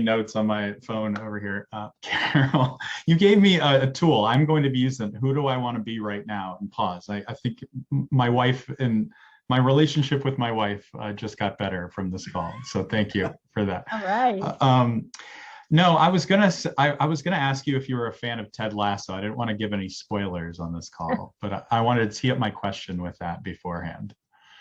notes on my phone over here. Carol, you gave me a tool. I'm going to be using. Who do I want to be right now? And pause. I think my wife and my relationship with my wife just got better from this call. So thank you for that. All right. No, I was gonna ask you if you were a fan of Ted Lasso. I didn't want to give any spoilers on this call, but I wanted to tee up my question with that beforehand.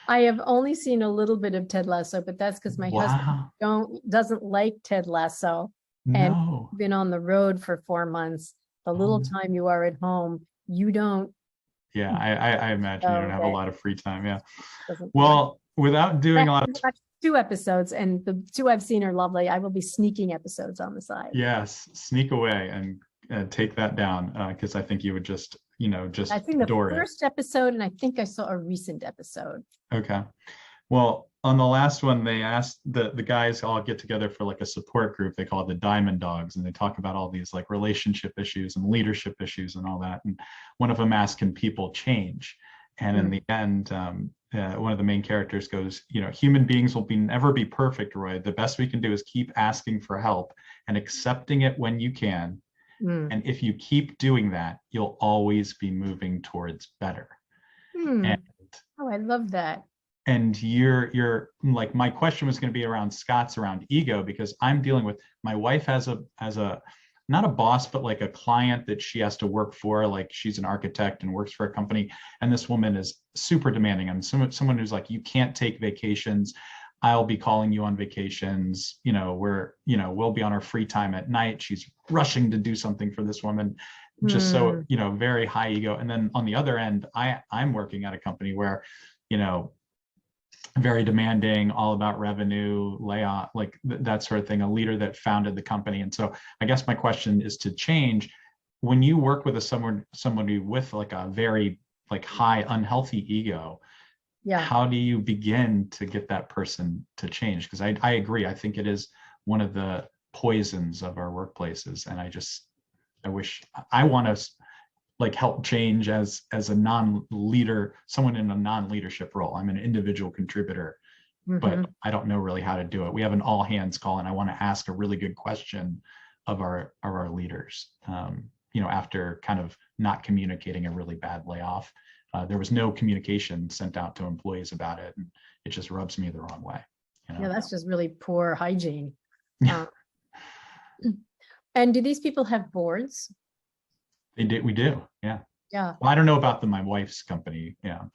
I have only seen a little bit of Ted Lasso, but that's because my husband doesn't like Ted Lasso and No. been on the road for 4 months. The little time you are at home, you don't. Yeah, I imagine you don't have a Okay. lot of free time. Yeah. Doesn't Well, without doing a lot of watch 2 episodes, and the 2 I've seen are lovely. I will be sneaking episodes on the side. yes, sneak away and take that down because I think you would just just I've seen the adore it. first episode, and I think I saw a recent episode. Okay. Well, on the last one, they asked the guys all get together for like a support group. They call it the Diamond Dogs, and they talk about all these like relationship issues and leadership issues and all that. And one of them asked, "Can people change?" And in the end, one of the main characters goes, human beings will never be perfect, Roy. The best we can do is keep asking for help and accepting it when you can. And if you keep doing that, you'll always be moving towards better. And Oh, I love that. and you're like, my question was going to be around Scott's around ego, because I'm dealing with, my wife has a not a boss, but like a client that she has to work for. Like she's an architect and works for a company, and this woman is super demanding. I'm someone who's like, you can't take vacations. I'll be calling you on vacations. We'll be on our free time at night. She's rushing to do something for this woman, just so, very high ego. And then on the other end, I'm working at a company where, very demanding, all about revenue, layoff, like that sort of thing, a leader that founded the company. And so I guess my question is to change, when you work with somebody with like a very like high unhealthy ego, how do you begin to get that person to change? Because I agree. I think it is one of the poisons of our workplaces. And I wish I want to like help change as a non-leader, someone in a non-leadership role. I'm an individual contributor, but I don't know really how to do it. We have an all hands call, and I want to ask a really good question of our leaders. After kind of not communicating a really bad layoff, there was no communication sent out to employees about it, and it just rubs me the wrong way. Yeah, that's just really poor hygiene. And do these people have boards? We do. Yeah. Yeah. Well, I don't know about my wife's company. Yeah.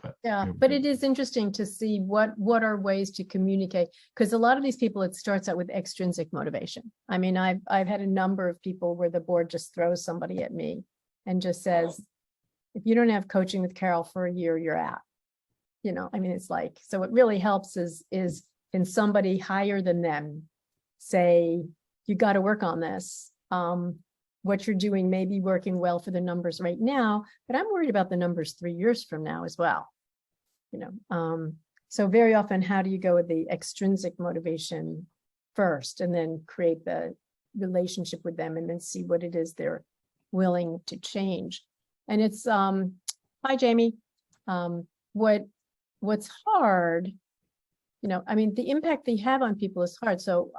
But it is interesting to see what are ways to communicate, because a lot of these people, it starts out with extrinsic motivation. I mean, I've had a number of people where the board just throws somebody at me and just says, if you don't have coaching with Carol for a year, you're out. It's like, so what really helps is can somebody higher than them say, you got to work on this. What you're doing may be working well for the numbers right now, but I'm worried about the numbers 3 years from now as well. So very often, how do you go with the extrinsic motivation first and then create the relationship with them and then see what it is they're willing to change? And it's, hi, Jamie. What's hard, the impact they have on people is hard. So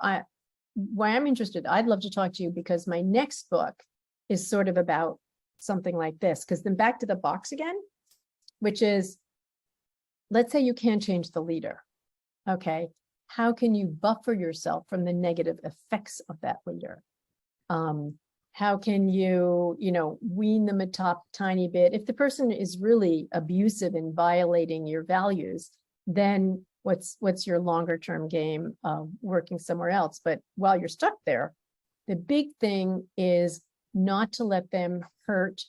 why I'm interested, I'd love to talk to you, because my next book is sort of about something like this. Because then back to the box again, which is, let's say you can't change the leader. Okay. How can you buffer yourself from the negative effects of that leader? How can you, wean them a tiny bit? If the person is really abusive and violating your values, then what's your longer term game of working somewhere else? But while you're stuck there, the big thing is not to let them hurt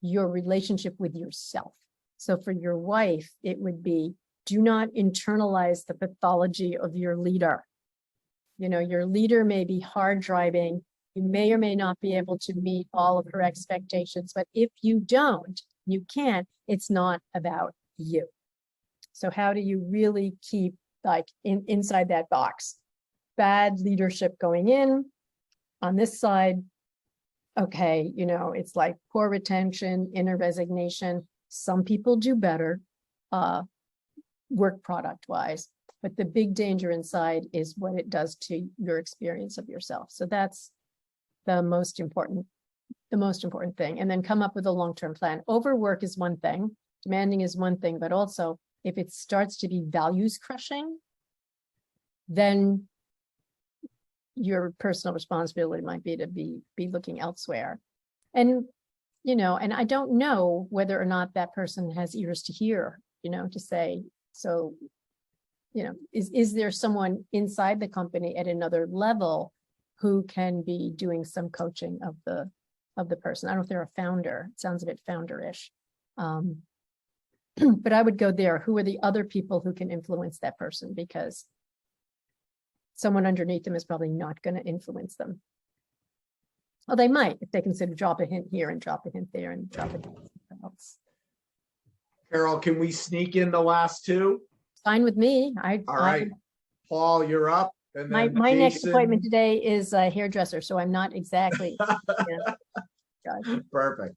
your relationship with yourself. So for your wife, it would be, do not internalize the pathology of your leader. Your leader may be hard driving. You may or may not be able to meet all of her expectations, but if you don't, you can't, it's not about you. So how do you really keep like inside that box? Bad leadership going in on this side. Okay, it's like poor retention, inner resignation. Some people do better work product wise, but the big danger inside is what it does to your experience of yourself. So that's the most important thing. And then come up with a long-term plan. Overwork is one thing, demanding is one thing, but also if it starts to be values crushing, then your personal responsibility might be to be looking elsewhere. And, and I don't know whether or not that person has ears to hear, to say, so, is there someone inside the company at another level who can be doing some coaching of the person? I don't know if they're a founder. It sounds a bit founder-ish. But I would go there. Who are the other people who can influence that person? Because someone underneath them is probably not going to influence them. Well, they might if they consider drop a hint here and drop a hint there and drop a hint somewhere else. Carol, can we sneak in the last two? Fine with me. All right, Paul, you're up. And then My next Jason. appointment today is a hairdresser, so I'm not exactly. Perfect.